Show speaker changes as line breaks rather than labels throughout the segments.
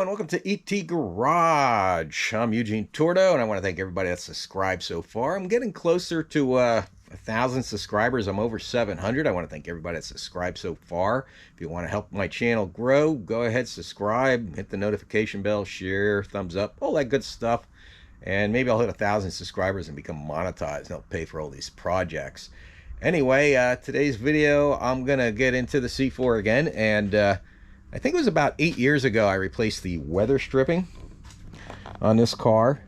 Hello and welcome to ET Garage. I'm Eugene Tordo and I want to thank everybody that's subscribed so far. I'm getting closer to 1,000 subscribers. I'm over 700. I want to thank everybody that's subscribed so far. If you want to help my channel grow, go ahead, subscribe, hit the notification bell, share, thumbs up, all that good stuff. And maybe I'll hit 1,000 subscribers and become monetized and I'll pay for all these projects. Anyway, today's video, I'm going to get into the C4 again, and I think it was about 8 years ago I replaced the weather stripping on this car,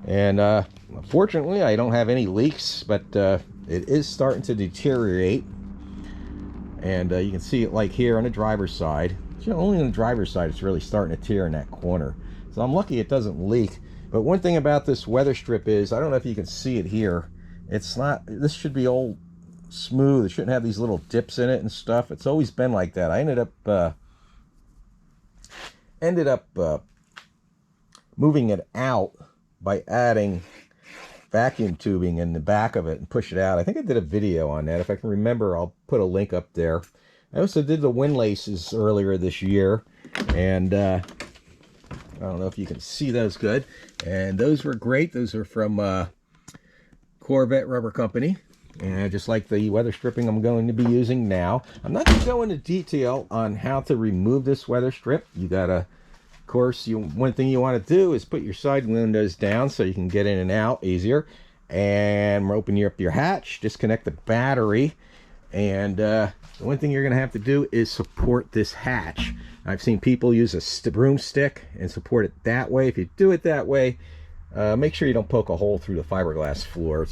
and fortunately I don't have any leaks, but it is starting to deteriorate, and you can see it like here on the driver's side. Only on the driver's side it's really starting to tear in that corner, so I'm lucky it doesn't leak. But one thing about this weather strip is, I don't know if you can see it here, it's not, this should be all smooth. It shouldn't have these little dips in it and stuff. It's always been like that. I ended up moving it out by adding vacuum tubing in the back of it and push it out. I think I did a video on that. If I can remember, I'll put a link up there. I also did the windlasses earlier this year, and I don't know if you can see those good, and those were great. Those are from Corvette Rubber Company, and just like the weather stripping I'm going to be using now. I'm not going to go into detail on how to remove this weather strip. You gotta, of course, one thing you want to do is put your side windows down so you can get in and out easier, and open up your hatch, disconnect the battery, and the one thing you're going to have to do is support this hatch. I've seen people use a broomstick and support it that way. If you do it that way, make sure you don't poke a hole through the fiberglass floor.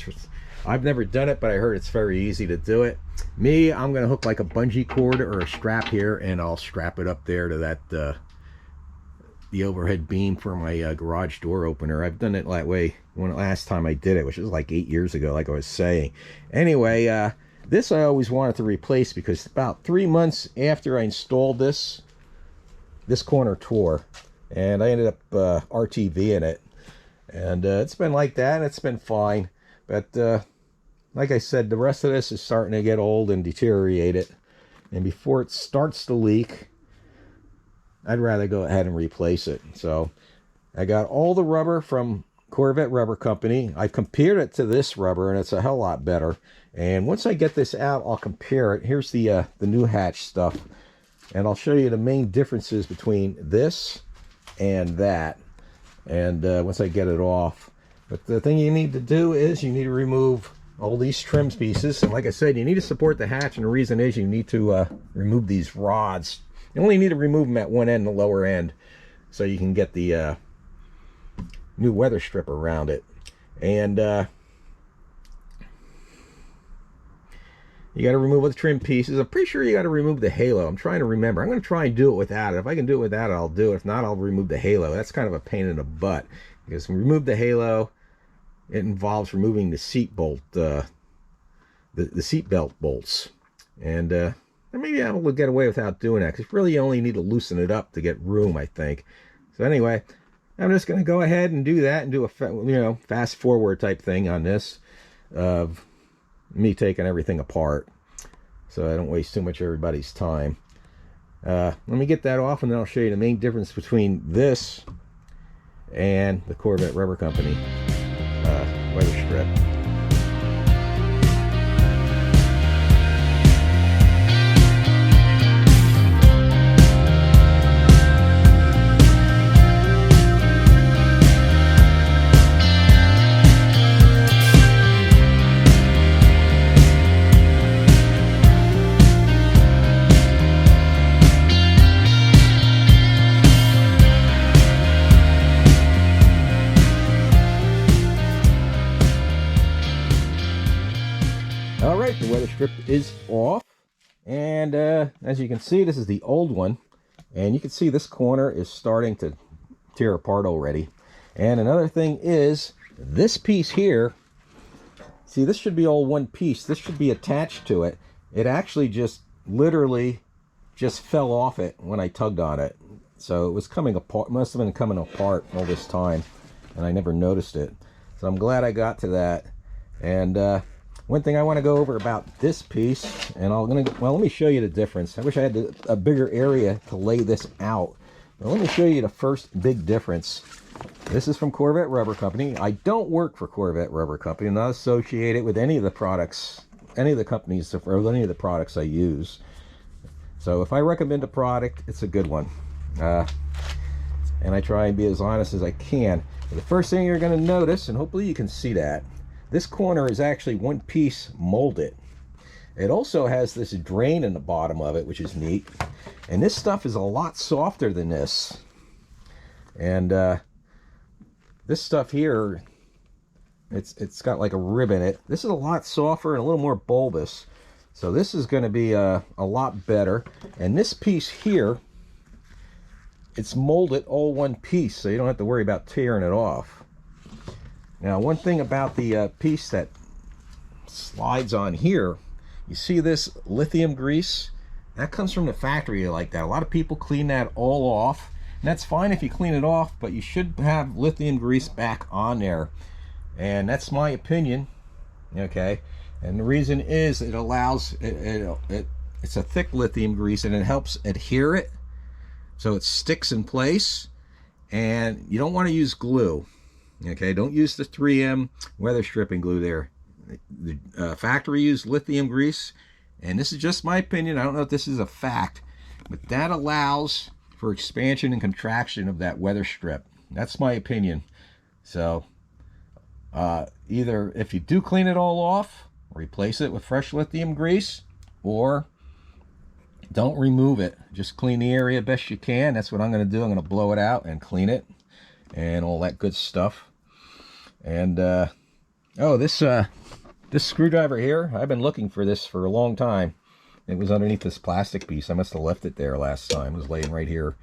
I've never done it, but I heard it's very easy to do it. Me, I'm going to hook like a bungee cord or a strap here, and I'll strap it up there to that the overhead beam for my garage door opener. I've done it that way last time I did it, which was like 8 years ago, like I was saying. Anyway, this I always wanted to replace because about 3 months after I installed this corner tore, and I ended up RTVing it, and it's been like that, and it's been fine. But like I said, the rest of this is starting to get old and deteriorated, and before it starts to leak, I'd rather go ahead and replace it. So I got all the rubber from Corvette Rubber Company. I compared it to this rubber, and it's a hell lot better. And once I get this out, I'll compare it. Here's the new hatch stuff, and I'll show you the main differences between this and that, and once I get it off. But the thing you need to do is you need to remove all these trim pieces, and like I said, you need to support the hatch, and the reason is you need to remove these rods. You only need to remove them at one end, the lower end, so you can get the new weather strip around it. And you got to remove all the trim pieces. I'm pretty sure you got to remove the halo. I'm trying to remember. I'm going to try and do it without it. If I can do it without it, I'll do it. If not, I'll remove the halo. That's kind of a pain in the butt, because when we remove the halo, it involves removing the seat bolt, the seat belt bolts, and maybe I will get away without doing that, because really you only need to loosen it up to get room, I think. So anyway, I'm just going to go ahead and do that and do a fast forward type thing on this of me taking everything apart, so I don't waste too much of everybody's time. Let me get that off, and then I'll show you the main difference between this and the Corvette Rubber Company weather strip. Alright, the weather strip is off, and as you can see, this is the old one, and you can see this corner is starting to tear apart already. And another thing is, this piece here, see, this should be all one piece. This should be attached to it. It actually just literally just fell off it when I tugged on it. So it was coming apart, must have been coming apart all this time, and I never noticed it. So I'm glad I got to that. And one thing I want to go over about this piece, and well, let me show you the difference. I wish I had a bigger area to lay this out, Now, let me show you the first big difference. This is from Corvette Rubber Company. I don't work for Corvette Rubber Company. I'm not associated with any of the products, any of the companies, or any of the products I use. So if I recommend a product, it's a good one. And I try and be as honest as I can. But the first thing you're going to notice, and hopefully you can see that, this corner is actually one piece molded. It also has this drain in the bottom of it, which is neat. And this stuff is a lot softer than this. And this stuff here, it's got like a rib in it. This is a lot softer and a little more bulbous. So this is going to be a lot better. And this piece here, it's molded all one piece, so you don't have to worry about tearing it off. Now, one thing about the piece that slides on here, you see this lithium grease? That comes from the factory like that. A lot of people clean that all off, and that's fine if you clean it off, but you should have lithium grease back on there. And that's my opinion, okay? And the reason is it allows, it's a thick lithium grease, and it helps adhere it so it sticks in place. And you don't want to use glue, okay? Don't use the 3M weather stripping glue there. The factory used lithium grease, and this is just my opinion. I don't know if this is a fact, but that allows for expansion and contraction of that weather strip. That's my opinion. So either if you do clean it all off, replace it with fresh lithium grease, or don't remove it. Just clean the area best you can. That's what I'm going to do. I'm going to blow it out and clean it and all that good stuff. And oh, this screwdriver here, I've been looking for this for a long time. It was underneath this plastic piece. I must have left it there last time. It was laying right here.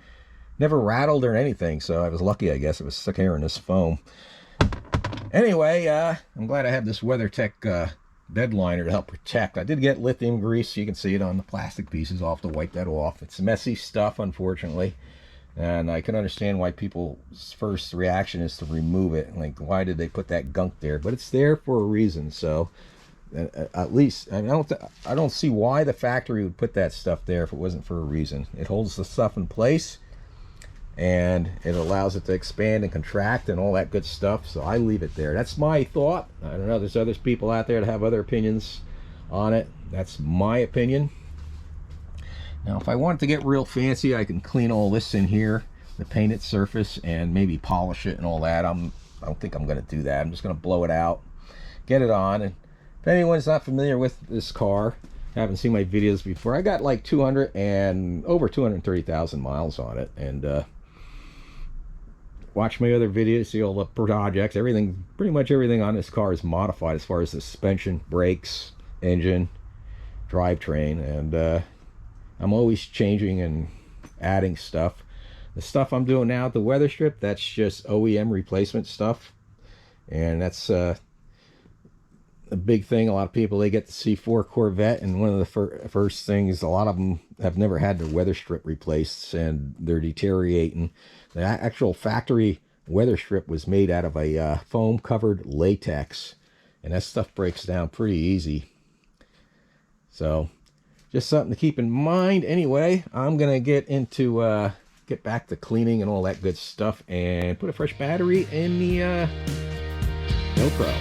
Never rattled or anything, so I was lucky, I guess. It was stuck here in this foam. Anyway, I'm glad I have this WeatherTech bed liner to help protect. I did get lithium grease. You can see it on the plastic pieces. I'll have to wipe that off. It's messy stuff, unfortunately. And I can understand why people's first reaction is to remove it. Like, why did they put that gunk there? But it's there for a reason. So, at least, I don't see why the factory would put that stuff there if it wasn't for a reason. It holds the stuff in place, and it allows it to expand and contract and all that good stuff. So I leave it there. That's my thought. I don't know. There's other people out there that have other opinions on it. That's my opinion. Now, if I want to get real fancy, I can clean all this in here, the painted surface, and maybe polish it and all that. I don't think I'm going to do that. I'm just going to blow it out, get it on. And if anyone's not familiar with this car, haven't seen my videos before, I got like over 230,000 miles on it. And watch my other videos, see all the projects. Everything, pretty much everything on this car is modified as far as the suspension, brakes, engine, drivetrain, and I'm always changing and adding stuff. The stuff I'm doing now at the weather strip, that's just OEM replacement stuff, and that's a big thing. A lot of people, they get the C4 Corvette, and one of the first things, a lot of them have never had their weather strip replaced, and they're deteriorating. The actual factory weather strip was made out of a foam covered latex, and that stuff breaks down pretty easy. So just something to keep in mind. Anyway, I'm gonna get back to cleaning and all that good stuff, and put a fresh battery in the GoPro.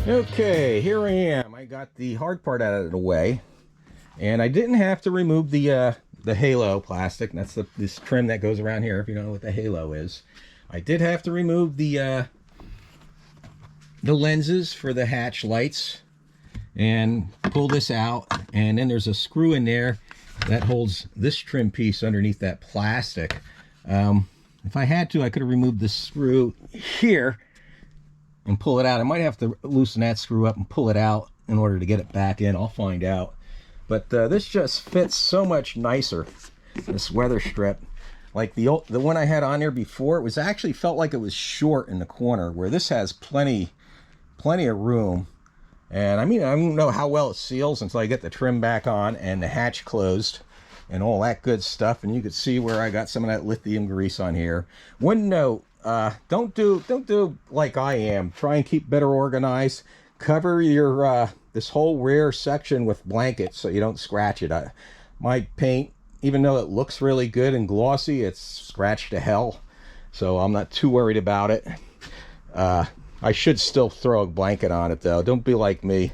Okay, here I am. I got the hard part out of the way, and I didn't have to remove the halo plastic. That's this trim that goes around here, if you don't know what the halo is. I did have to remove the lenses for the hatch lights and pull this out, and then there's a screw in there that holds this trim piece underneath that plastic. If I had to, I could have removed this screw here and pull it out. I might have to loosen that screw up and pull it out in order to get it back in. I'll find out. But this just fits so much nicer, this weather strip. Like the one I had on there before, it was actually felt like it was short in the corner, where this has plenty of room. And I mean, I don't know how well it seals until I get the trim back on and the hatch closed and all that good stuff. And you could see where I got some of that lithium grease on here. One note, don't do like I am. Try and keep better organized. Cover your this whole rear section with blankets so you don't scratch it. My paint, even though it looks really good and glossy, it's scratched to hell. So I'm not too worried about it. I should still throw a blanket on it though. Don't be like me.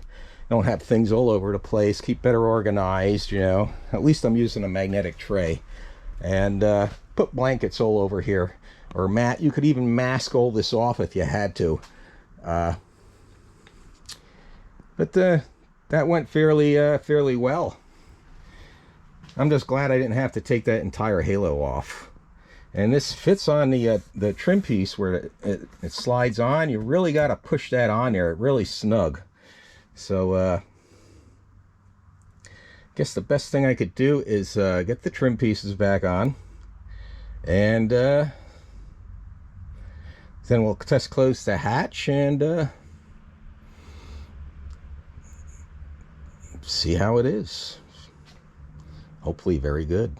Don't have things all over the place. Keep better organized, you know. At least I'm using a magnetic tray. And put blankets all over here. Or mat. You could even mask all this off if you had to. But that went fairly well. I'm just glad I didn't have to take that entire halo off. And this fits on the trim piece where it slides on. You really got to push that on there. It's really snug. So I guess the best thing I could do is get the trim pieces back on. And then we'll test close the hatch and see how it is. Hopefully very good.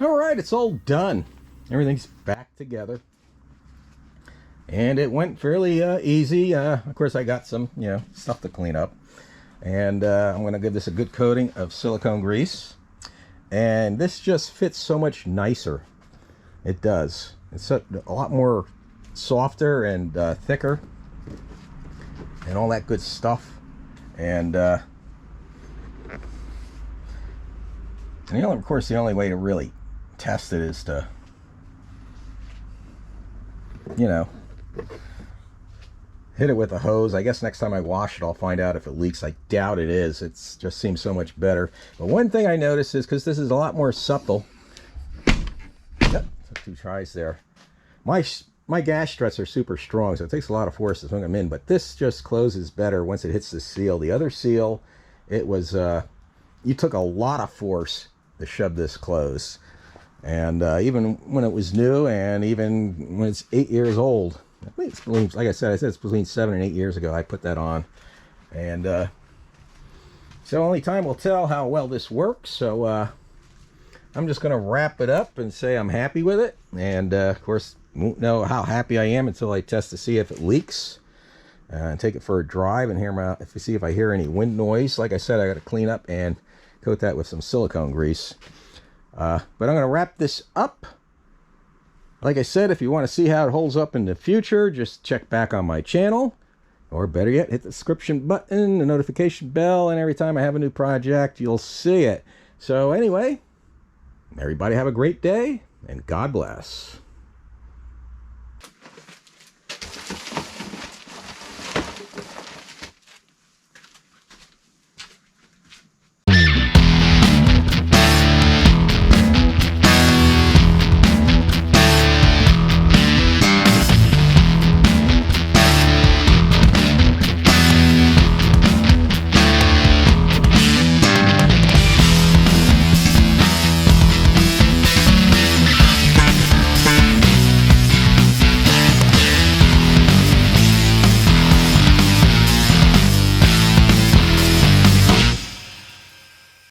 Alright, it's all done. Everything's back together. And it went fairly easy. Of course, I got some, stuff to clean up. And I'm going to give this a good coating of silicone grease. And this just fits so much nicer. It does. It's a lot more softer and thicker. And all that good stuff. And of course, the only way to really test it is to, hit it with a hose. I guess next time I wash it, I'll find out if it leaks. I doubt it is. It just seems so much better. But one thing I noticed is, because this is a lot more supple. Yep, took 2 tries there. My gas struts are super strong, so it takes a lot of force to swing them in. But this just closes better once it hits the seal. The other seal, it was you took a lot of force to shove this closed. And even when it was new, and even when it's 8 years old, I think it's between, like I said it's between 7 and 8 years ago I put that on. And so only time will tell how well this works. So I'm just going to wrap it up and say I'm happy with it. And of course, won't know how happy I am until I test to see if it leaks. And take it for a drive and see if I hear any wind noise. Like I said, I got to clean up and coat that with some silicone grease. But I'm going to wrap this up. Like I said, if you want to see how it holds up in the future, just check back on my channel. Or better yet, hit the subscription button, the notification bell, and every time I have a new project, you'll see it. So anyway, everybody have a great day, and God bless.